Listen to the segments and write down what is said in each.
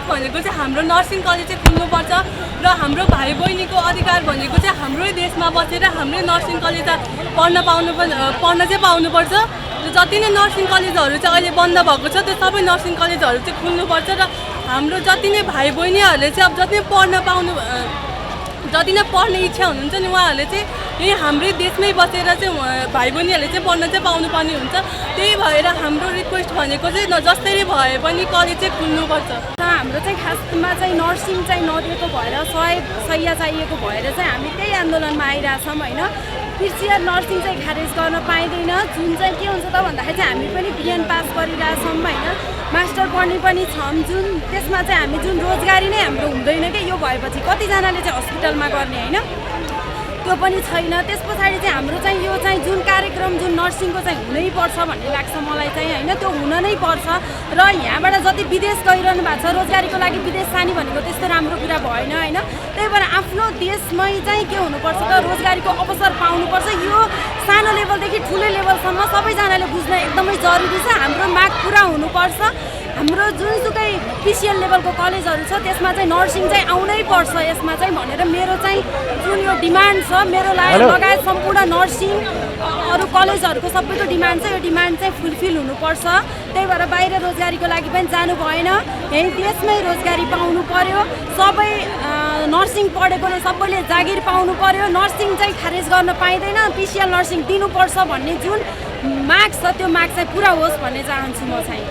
भनेको चाहिँ हाम्रो नर्सिङ कलेज चाहिँ खुल्नुपर्छ र हाम्रो भाइ बहिनीको अधिकार भनेको चाहिँ हाम्रै देशमा बसेर हाम्रै नर्सिङ कलेज पढ्न चाहिँ पाउनुपर्छ। जति नै नर्सिङ कलेजहरू चाहिँ अहिले बन्द भएको छ त्यो सबै नर्सिङ कलेजहरू चाहिँ खुल्नुपर्छ र हाम्रो जति नै भाइ बहिनीहरूले चाहिँ अब जति नै पढ्ने इच्छा हुनुहुन्छ नि उहाँहरूले चाहिँ यही हाम्रै देशमै बसेर चाहिँ भाइ बहिनीहरूले चाहिँ पढ्न चाहिँ पाउनुपर्ने हुन्छ। त्यही भएर हाम्रो रिक्वेस्ट भनेको चाहिँ जसरी भए पनि कलेज चाहिँ खुल्नुपर्छ। हाम्रो चाहिँ खासमा चाहिँ नर्सिङ चाहिँ नदिएको भएर सहायता चाहिएको भएर चाहिँ हामी त्यही आन्दोलनमा आइरहेछौँ होइन। पिसिआर नर्सिङ चाहिँ खारेज गर्न पाइँदैन। जुन चाहिँ के हुन्छ त भन्दाखेरि चाहिँ हामी पनि बिएन पास गरिरहेछौँ होइन, मास्टर पढ्ने पनि छौँ जुन त्यसमा चाहिँ हामी जुन रोजगारी नै हाम्रो हुँदैन कि यो भएपछि कतिजनाले चाहिँ हस्पिटलमा गर्ने होइन त्यो पनि छैन। त्यस पछाडि चाहिँ हाम्रो चाहिँ यो चाहिँ जुन कार्यक्रम जुन नर्सिङको चाहिँ हुनैपर्छ भन्ने लाग्छ मलाई चाहिँ होइन, त्यो हुन नै पर्छ। र यहाँबाट जति विदेश गइरहनु भएको छ रोजगारीको लागि विदेश जाने भनेको त्यस्तो राम्रो कुरा भएन होइन। त्यही भएर आफ्नो देशमै चाहिँ के हुनुपर्छ त रोजगारीको अवसर पाउनुपर्छ। यो सानो लेभलदेखि ठुलो लेभलसम्म सबैजनाले बुझ्न एकदमै जरुरी छ। हाम्रो माग पुरा हुनुपर्छ। हाम्रो जुनसुकै पिसिएल लेभलको कलेजहरू छ त्यसमा चाहिँ नर्सिङ चाहिँ आउनै पर्छ यसमा चाहिँ भनेर मेरो चाहिँ जुन यो डिमान्ड छ मेरो लगायत सम्पूर्ण नर्सिङ अरू कलेजहरूको सबैको डिमान्ड छ। यो डिमान्ड चाहिँ फुलफिल हुनुपर्छ। त्यही भएर बाहिर रोजगारीको लागि पनि जानु भएन, यहीँ देशमै रोजगारी पाउनु पर्यो। सबै नर्सिङ पढेकोले सबैले जागिर पाउनु पर्यो। नर्सिङ चाहिँ खारेज गर्न पाइँदैन, पिसिएल नर्सिङ दिनुपर्छ भन्ने जुन माग छ त्यो माग चाहिँ पुरा होस् भन्ने चाहन्छु म चाहिँ।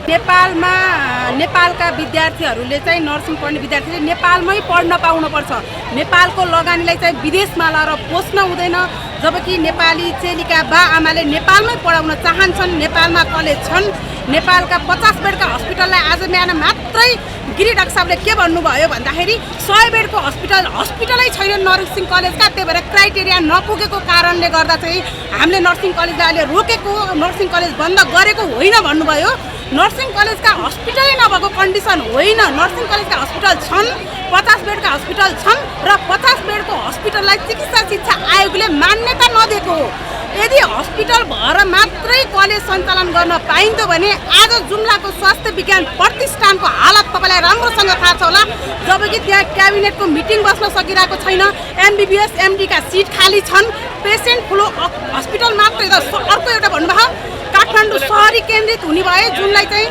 नेपालका विद्यार्थीहरूले चाहिँ नर्सिङ पढ्ने विद्यार्थीले नेपालमै पढ्न पाउनुपर्छ। नेपालको लगानीलाई चाहिँ विदेशमा लाएर पोस्न हुँदैन। जबकि नेपाली चेलीका बा आमाले नेपालमै पढाउन चाहन्छन्, नेपालमा कलेज छन्। नेपालका 50 बेडका हस्पिटललाई आज बिहान मात्रै गिरी डाक्टर साहबले के भन्नुभयो भन्दाखेरि 100 बेडको हस्पिटलै छैन नर्सिङ कलेजका। त्यही भएर क्राइटेरिया नपुगेको कारणले गर्दा चाहिँ हामीले नर्सिङ कलेजलाई अहिले रोकेको, नर्सिङ कलेज बन्द गरेको होइन भन्नुभयो। नर्सिङ कलेजका हस्पिटलै नभएको कन्डिसन होइन। नर्सिङ कलेजका हस्पिटल छन्, 50 बेडका हस्पिटल छन् र 50 बेडको हस्पिटललाई चिकित्सा शिक्षा आयोगले मान्यता नदिएको हो। यदि हस्पिटल भएर मात्रै कलेज सञ्चालन गर्न पाइन्थ्यो भने आज जुम्लाको स्वास्थ्य विज्ञान प्रतिष्ठानको हालत तपाईँलाई राम्रोसँग थाहा छ होला। जबकि त्यहाँ क्याबिनेटको मिटिङ बस्न सकिरहेको छैन, एमबिबिएस एमडीका सिट खाली छन्, पेसेन्ट फ्लो हस्पिटल मात्रै। अर्को एउटा भन्नुभयो काठमाडौँ सहरी केन्द्रित हुने भए जुनलाई चाहिँ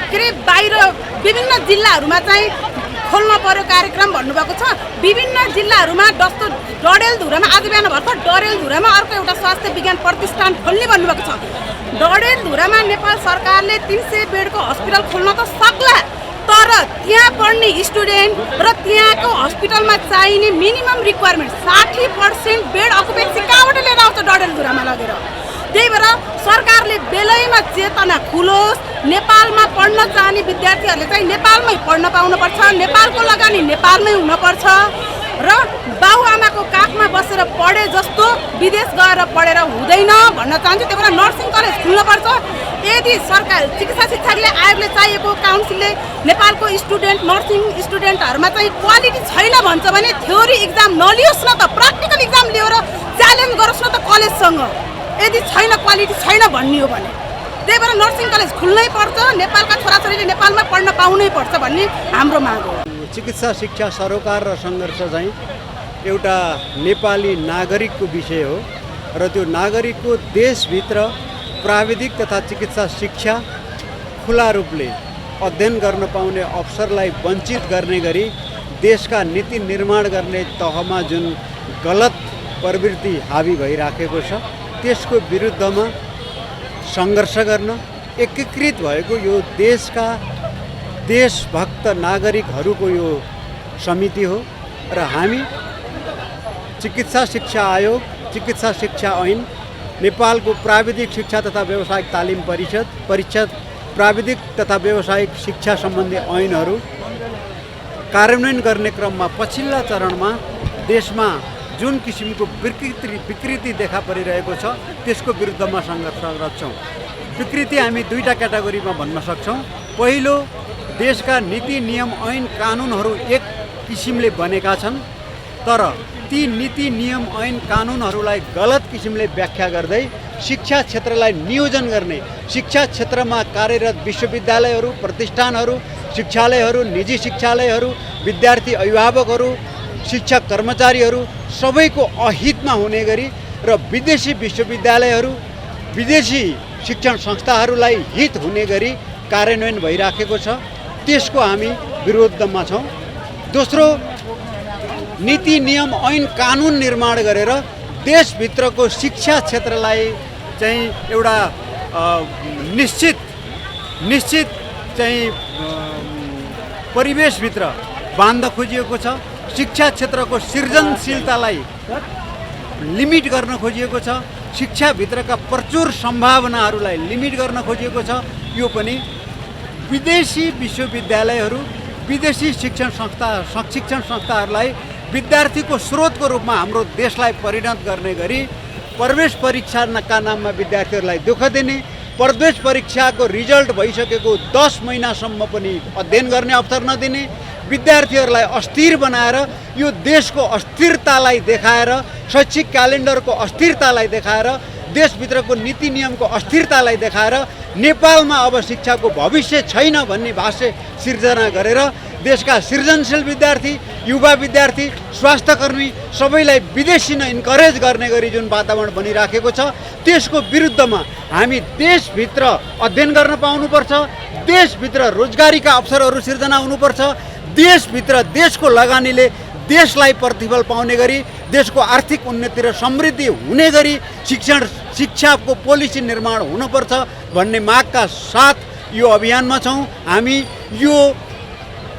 के अरे बाहिर विभिन्न जिल्लाहरूमा चाहिँ खोल्न पर्यो कार्यक्रम भन्नुभएको छ। विभिन्न जिल्लाहरूमा जस्तो डडेलधुरामा आज बिहान भर्खर डडेलधुरामा अर्को एउटा स्वास्थ्य विज्ञान प्रतिष्ठान खोल्ने भन्नुभएको छ। डडेलधुरामा नेपाल सरकारले 300 बेडको हस्पिटल खोल्न त सक्ला, तर त्यहाँ पढ्ने स्टुडेन्ट र त्यहाँको हस्पिटलमा चाहिने मिनिमम रिक्वायरमेन्ट 60% बेड अकुपेन्सी कहाँबाट लिएर आउँछ डडेलधुरामा लगेर। त्यही भएर सरकारले बेलैमा चेतना खुलोस्। नेपालमा पढ्न चाहने विद्यार्थीहरूले चाहिँ नेपालमै पढ्न पाउनुपर्छ। नेपालको लगानी नेपालमै हुनुपर्छ र बाबुआमाको काखमा बसेर पढे जस्तो विदेश गएर पढेर हुँदैन भन्न चाहन्छु। त्यही भएर नर्सिङ कलेज खुल्नुपर्छ। यदि सरकार चिकित्सा शिक्षाले आयोगले चाहिएको काउन्सिलले नेपालको स्टुडेन्ट नर्सिङ स्टुडेन्टहरूमा चाहिँ क्वालिटी छैन भन्छ भने थ्योरी इक्जाम नलियोस् न त, प्र्याक्टिकल इक्जाम लिएर च्यालेन्ज गरोस् न त कलेजसँग। यदि छैन क्वालिटी छैन भन्ने हो भने त्यही भएर नर्सिङ कलेज खुल्नै पर्छ। नेपालका छोराछोरीले नेपालमा पढ्न पाउनै पर्छ भन्ने हाम्रो माग हो। चिकित्सा शिक्षा सरोकार र सङ्घर्ष चाहिँ एउटा नेपाली नागरिकको विषय हो र त्यो नागरिकको देशभित्र प्राविधिक तथा चिकित्सा शिक्षा खुला रूपले अध्ययन गर्न पाउने अवसरलाई वञ्चित गर्ने गरी देशका नीति निर्माण गर्ने तहमा जुन गलत प्रवृत्ति हावी भइराखेको छ त्यसको विरुद्धमा सङ्घर्ष गर्न एकीकृत भएको यो देशका देशभक्त नागरिकहरूको यो समिति हो र हामी चिकित्सा शिक्षा आयोग, चिकित्सा शिक्षा ऐन, नेपालको प्राविधिक शिक्षा तथा व्यावसायिक तालिम परिषद प्राविधिक तथा व्यावसायिक शिक्षा सम्बन्धी ऐनहरू कार्यान्वयन गर्ने क्रममा पछिल्ला चरणमा देशमा जुन किसिमको विकृति देखा परिरहेको छ त्यसको विरुद्धमा सङ्घर्षरत छौँ। विकृति हामी दुईटा क्याटेगोरीमा भन्न सक्छौँ। पहिलो, देशका नीति नियम ऐन कानुनहरू एक किसिमले बनेका छन् तर ती नीति नियम ऐन कानुनहरूलाई गलत किसिमले व्याख्या गर्दै शिक्षा क्षेत्रलाई नियोजन गर्ने, शिक्षा क्षेत्रमा कार्यरत विश्वविद्यालयहरू, प्रतिष्ठानहरू, शिक्षालयहरू, निजी शिक्षालयहरू, विद्यार्थी अभिभावकहरू, शिक्षक कर्मचारीहरू सबैको अहितमा हुने गरी र विदेशी विश्वविद्यालयहरू, विदेशी शिक्षण संस्थाहरूलाई हित हुने गरी कार्यान्वयन भइराखेको छ। त्यसको हामी विरोधमा छौँ। दोस्रो, नीति नियम ऐन कानुन निर्माण गरेर देशभित्रको शिक्षा क्षेत्रलाई चाहिँ एउटा निश्चित चाहिँ परिवेशभित्र बाँध्न खोजिएको छ। शिक्षा क्षेत्रको सृजनशीलतालाई लिमिट गर्न खोजिएको छ। शिक्षाभित्रका प्रचुर सम्भावनाहरूलाई लिमिट गर्न खोजिएको छ। यो पनि विदेशी विश्वविद्यालयहरू, विदेशी शिक्षण संस्थाहरूलाई विद्यार्थीको स्रोतको रूपमा हाम्रो देशलाई परिणत गर्ने गरी प्रवेश परीक्षाका नाममा विद्यार्थीहरूलाई दुःख दिने, प्रवेश परीक्षाको रिजल्ट भइसकेको 10 महिनासम्म पनि अध्ययन गर्ने अवसर नदिने, विद्यार्थीहरूलाई अस्थिर बनाएर यो देशको अस्थिरतालाई देखाएर, शैक्षिक क्यालेन्डरको अस्थिरतालाई देखाएर, देशभित्रको नीति नियमको अस्थिरतालाई देखाएर नेपालमा अब शिक्षाको भविष्य छैन भन्ने भाष्य सिर्जना गरेर देशका सृजनशील विद्यार्थी, युवा विद्यार्थी, स्वास्थ्यकर्मी सबैलाई विदेशी नै इन्करेज गर्ने गरी जुन वातावरण बनिराखेको छ, त्यसको विरुद्धमा हामी देशभित्र अध्ययन गर्न पाउनुपर्छ। देशभित्र रोजगारीका अवसरहरू सिर्जना हुनुपर्छ। देशभित्र देशको लगानीले देशलाई प्रतिफल पाउने गरी, देशको आर्थिक उन्नति र समृद्धि हुने गरी शिक्षाको पोलिसी निर्माण हुनुपर्छ भन्ने मागका साथ यो अभियानमा छौँ। हामी यो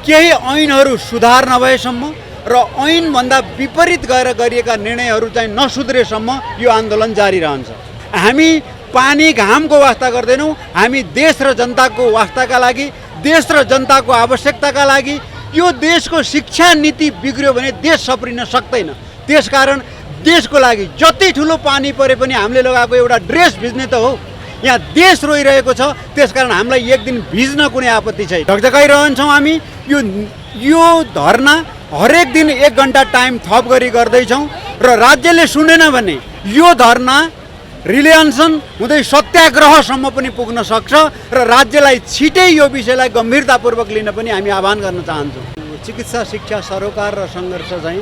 केही ऐनहरू सुधार नभएसम्म र ऐनभन्दा विपरीत गएर गरिएका निर्णयहरू चाहिँ नसुध्रेसम्म यो आन्दोलन जारी रहन्छ। हामी पानी घामको वास्ता गर्दैनौँ। हामी देश र जनताको वास्ताका लागि, देश र जनताको आवश्यकताका लागि यो देशको शिक्षा नीति बिग्रियो भने देश सप्रिन सक्दैन। त्यसकारण देशको लागि जति ठुलो पानी परे पनि हामीले लगाएको एउटा ड्रेस भिज्ने त हो। यहाँ देश रोइरहेको छ, त्यसकारण हामीलाई एक दिन भिज्न कुनै आपत्ति छैन। ढकढकाइरहन्छौँ हामी। यो धरना हरेक दिन 1 घन्टा टाइम थप गरी गर्दैछौँ र राज्यले सुनेन भने यो धरना रिलेन्सन हुँदै सत्याग्रहसम्म पनि पुग्न सक्छ र राज्यलाई छिटै यो विषयलाई गम्भीरतापूर्वक लिन पनि हामी आह्वान गर्न चाहन्छौँ। चिकित्सा शिक्षा सरोकार र सङ्घर्ष चाहिँ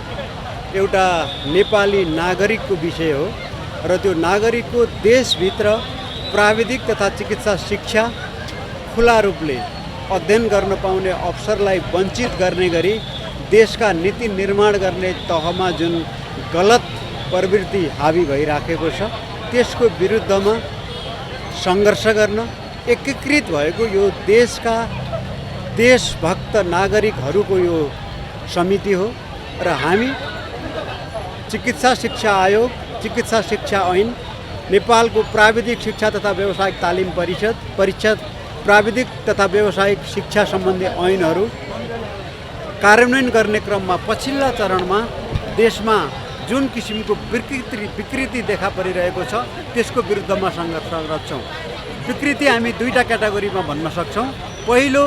एउटा नेपाली नागरिकको विषय हो र त्यो नागरिकको देशभित्र प्राविधिक तथा चिकित्सा शिक्षा खुला रूपले अध्ययन गर्न पाउने अवसरलाई वञ्चित गर्ने गरी देशका नीति निर्माण गर्ने तहमा जुन गलत प्रवृत्ति हावी भइराखेको छ, त्यसको विरुद्धमा सङ्घर्ष गर्न एकीकृत भएको यो देशका देशभक्त नागरिकहरूको यो समिति हो र हामी चिकित्सा शिक्षा आयोग, चिकित्सा शिक्षा ऐन, नेपालको प्राविधिक शिक्षा तथा व्यावसायिक तालिम परिषद, प्राविधिक तथा व्यावसायिक शिक्षा सम्बन्धी ऐनहरू कार्यान्वयन गर्ने क्रममा पछिल्ला चरणमा देशमा जुन किसिमको विकृति देखा परिरहेको छ, त्यसको विरुद्धमा सङ्घर्ष गर्छौँ। विकृति हामी 2टा क्याटेगोरीमा भन्न सक्छौँ। पहिलो,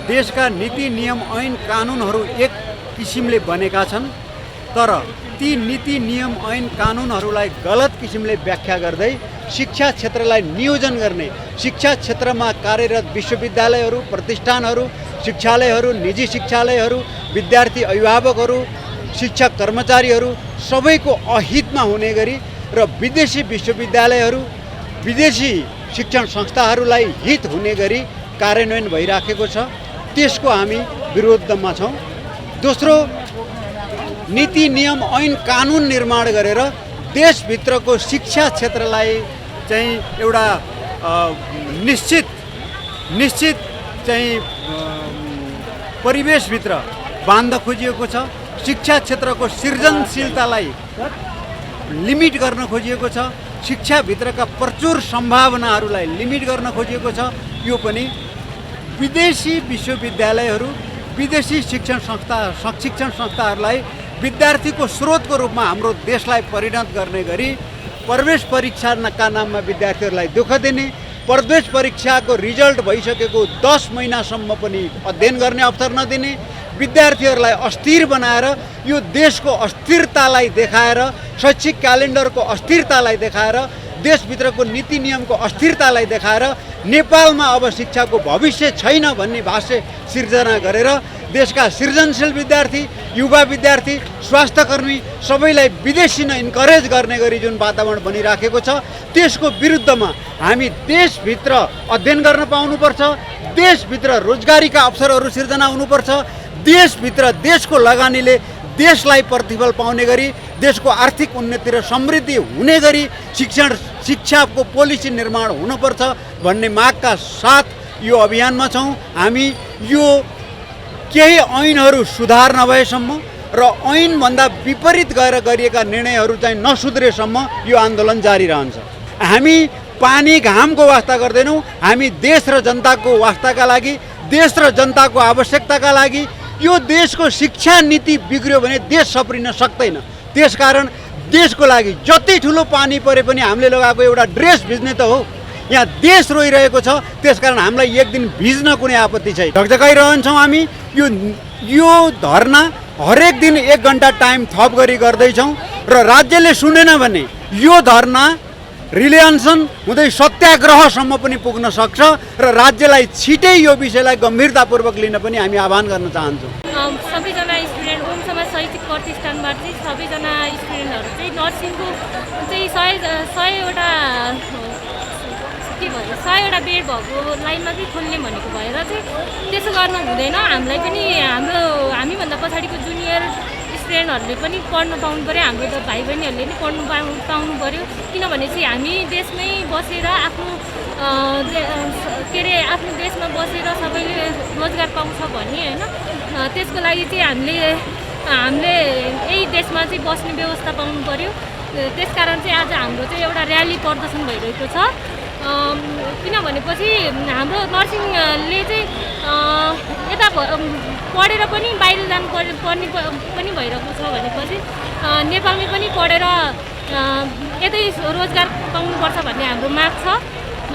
देशका नीति नियम ऐन कानुनहरू एक किसिमले बनेका छन्, तर ती नीति नियम ऐन कानुनहरूलाई गलत किसिमले व्याख्या गर्दै शिक्षा क्षेत्रलाई नियोजन गर्ने, शिक्षा क्षेत्रमा कार्यरत विश्वविद्यालयहरू, प्रतिष्ठानहरू, शिक्षालयहरू, निजी शिक्षालयहरू, विद्यार्थी अभिभावकहरू, शिक्षक कर्मचारीहरू सबैको अहितमा हुने गरी र विदेशी विश्वविद्यालयहरू, विदेशी शिक्षण संस्थाहरूलाई हित हुने गरी कार्यान्वयन भइराखेको छ। त्यसको हामी विरोधमा छौँ। दोस्रो, नीति नियम ऐन कानुन निर्माण गरेर देशभित्रको शिक्षा क्षेत्रलाई चाहिँ एउटा निश्चित चाहिँ परिवेशभित्र बाँध्न खोजिएको छ। शिक्षा क्षेत्रको सृजनशीलतालाई लिमिट गर्न खोजिएको छ। शिक्षाभित्रका प्रचुर सम्भावनाहरूलाई लिमिट गर्न खोजिएको छ। यो पनि विदेशी विश्वविद्यालयहरू, विदेशी शिक्षण संस्थाहरूलाई विद्यार्थीको स्रोतको रूपमा हाम्रो देशलाई परिणत गर्ने गरी प्रवेश परीक्षाका नाममा विद्यार्थीहरूलाई दुःख दिने, प्रवेश परीक्षाको रिजल्ट भइसकेको 10 महिनासम्म पनि अध्ययन गर्ने अवसर नदिने, विद्यार्थीहरूलाई अस्थिर बनाएर यो देशको अस्थिरतालाई देखाएर, शैक्षिक क्यालेन्डरको अस्थिरतालाई देखाएर देशभित्रको नीति नियमको अस्थिरतालाई देखाएर नेपालमा अब शिक्षाको भविष्य छैन भन्ने भाष्य सिर्जना गरेर देशका सृजनशील विद्यार्थी, युवा विद्यार्थी, स्वास्थ्यकर्मी सबैलाई विदेशी नै इन्करेज गर्ने गरी जुन वातावरण बनिराखेको छ त्यसको विरुद्धमा हामी देशभित्र अध्ययन गर्न पाउनुपर्छ, देशभित्र रोजगारीका अवसरहरू सिर्जना हुनुपर्छ, देशभित्र देशको लगानीले देशलाई प्रतिफल पाउने गरी देशको आर्थिक उन्नति र समृद्धि हुने गरी शिक्षाको पोलिसी निर्माण हुनुपर्छ भन्ने मागका साथ यो अभियानमा छौँ। हामी यो केही ऐनहरू सुधार नभएसम्म र ऐनभन्दा विपरीत गएर गरिएका निर्णयहरू चाहिँ नसुध्रेसम्म यो आन्दोलन जारी रहन्छ। हामी पानी घामको वास्ता गर्दैनौँ, हामी देश र जनताको वास्ताका लागि, देश र जनताको आवश्यकताका लागि। यो देशको शिक्षा नीति बिग्रियो भने देश सप्रिन सक्दैन। त्यसकारण देशको लागि जति ठुलो पानी परे पनि हामीले लगाएको एउटा ड्रेस भिज्ने त हो, यहाँ देश रोइरहेको छ, त्यसकारण हामीलाई एक दिन भिज्न कुनै आपत्ति छैन। ढकढकाइरहन्छौँ हामी। यो धरना हरेक दिन 1 घन्टा टाइम थप गरी गर्दैछौँ र राज्यले सुनेन भने यो धरना रिलेन्सन हुँदै सत्याग्रहसम्म पनि पुग्न सक्छ र राज्यलाई छिटै यो विषयलाई गम्भीरतापूर्वक लिन पनि हामी आह्वान गर्न चाहन्छौँ। सबैजना स्टुडेन्ट ओम समाज शैक्षिक प्रतिष्ठानबाट चाहिँ सबैजना स्टुडेन्टहरू चाहिँ नर्सिङको चाहिँ 100वटा के भयो 100वटा बेड भएको लाइनमा चाहिँ खोल्ने भनेको भएर चाहिँ त्यसो गर्न हुँदैन। हामीलाई पनि हामीभन्दा पछाडिको जुनियर स्टुडेन्टहरूले पनि पढ्न पाउनु पऱ्यो, हाम्रो त भाइ बहिनीहरूले पनि पढ्नु पाउनु पऱ्यो। किनभने चाहिँ हामी देशमै बसेर आफ्नो के अरे आफ्नो देशमा बसेर सबैले रोजगार पाउँछ भने होइन, त्यसको लागि चाहिँ हामीले यही देशमा चाहिँ बस्ने व्यवस्था पाउनु पऱ्यो। त्यसकारण चाहिँ आज हाम्रो चाहिँ एउटा र्याली प्रदर्शन भइरहेको छ। किनभनेपछि हाम्रो नर्सिङले चाहिँ यता पढेर पनि बाहिर जानु पर्ने पनि भइरहेको छ भनेपछि नेपालमै पनि पढेर यतै रोजगार पाउनुपर्छ भन्ने हाम्रो माग छ।